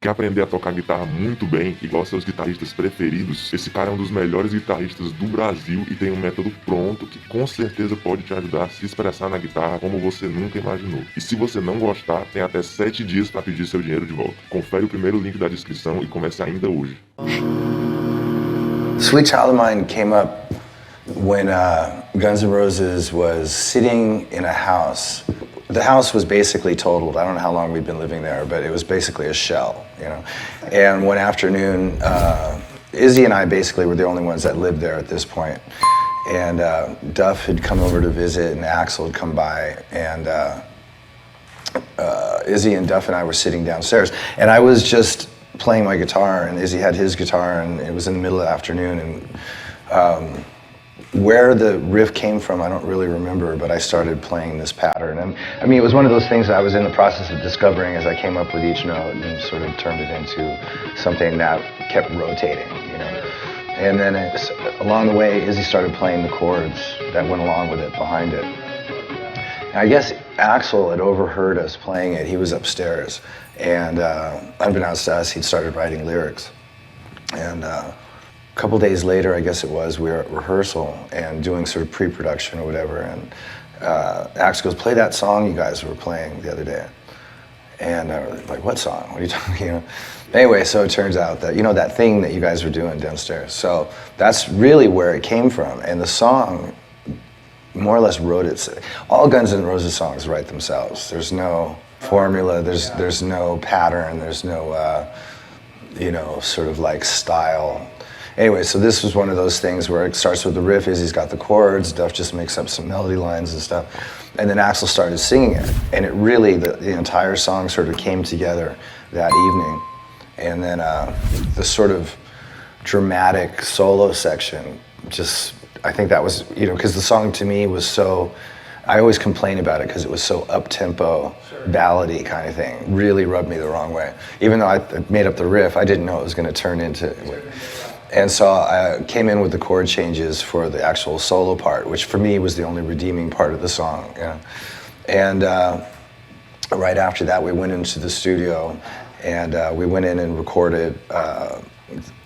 Quer aprender a tocar guitarra muito bem, igual seus guitarristas preferidos? Esse cara é um dos melhores guitarristas do Brasil e tem um método pronto que com certeza pode te ajudar a se expressar na guitarra como você nunca imaginou. E se você não gostar, tem até 7 dias para pedir seu dinheiro de volta. Confere o primeiro link da descrição e comece ainda hoje. Sweet Child of Mine came up when Guns N' Roses was sitting in a house. The house was basically totaled. I don't know how long we'd been living there, but it was basically a shell, you know. And one afternoon, Izzy and I basically were the only ones that lived there at this point. And Duff had come over to visit, and Axl had come by, and Izzy and Duff and I were sitting downstairs. And I was just playing my guitar, and Izzy had his guitar, and it was in the middle of the afternoon. And where the riff came from, I don't really remember, but I started playing this pattern. And I mean, it was one of those things that I was in the process of discovering as I came up with each note and sort of turned it into something that kept rotating, you know. And then along the way, Izzy started playing the chords that went along with it, behind it. And I guess Axl had overheard us playing it. He was upstairs, and unbeknownst to us, he'd started writing lyrics. And a couple days later, I guess it was, we were at rehearsal and doing sort of pre-production or whatever, and Axl goes, "Play that song you guys were playing the other day." And I was like, "What song? What are you talking about?" Anyway, so it turns out that, you know, that thing that you guys were doing downstairs. So that's really where it came from. And the song more or less wrote it. All Guns N' Roses songs write themselves. There's no formula, there's no pattern, there's no, you know, sort of like style. Anyway, so this was one of those things where it starts with the riff, Izzy's got the chords, Duff just makes up some melody lines and stuff. And then Axl started singing it. And it really, the entire song sort of came together that evening. And then the sort of dramatic solo section, just, I think that was, you know, because the song to me was so, I always complain about it because it was so up-tempo, ballady kind of thing. Really rubbed me the wrong way. Even though I made up the riff, I didn't know it was going to turn into. And so I came in with the chord changes for the actual solo part, which for me was the only redeeming part of the song. You know? And right after that, we went into the studio, and we went in and recorded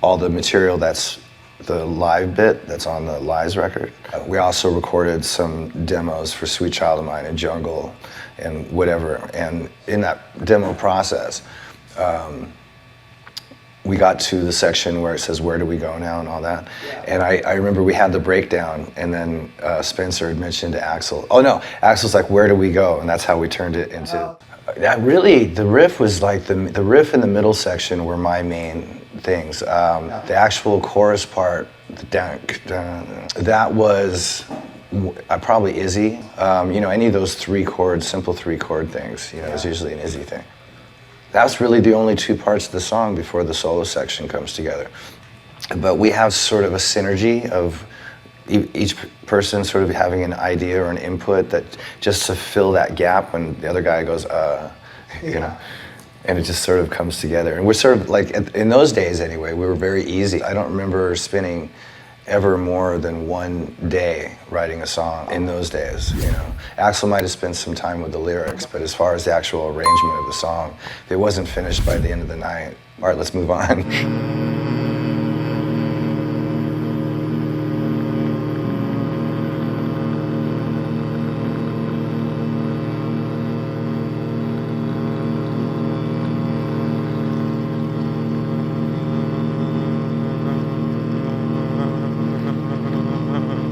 all the material that's the live bit that's on the Lies record. We also recorded some demos for Sweet Child of Mine and Jungle and whatever. And in that demo process, we got to the section where it says, "Where do we go now?" and all that. And I remember we had the breakdown, and then Spencer had mentioned to Axl, oh no, Axl's like, "Where do we go?" And that's how we turned it into. That really, the riff was like, the riff in the middle section were my main things. The actual chorus part, that was probably Izzy. You know, any of those 3 chords, simple 3 chord things, you know, is usually an Izzy thing. That's really the only 2 parts of the song before the solo section comes together. But we have sort of a synergy of each person sort of having an idea or an input that just to fill that gap when the other guy goes, you know, and it just sort of comes together. And we're sort of like, in those days anyway, we were very easy. I don't remember spending ever more than 1 day writing a song in those days, you know. Axl might have spent some time with the lyrics, but as far as the actual arrangement of the song, if it wasn't finished by the end of the night, all right, let's move on.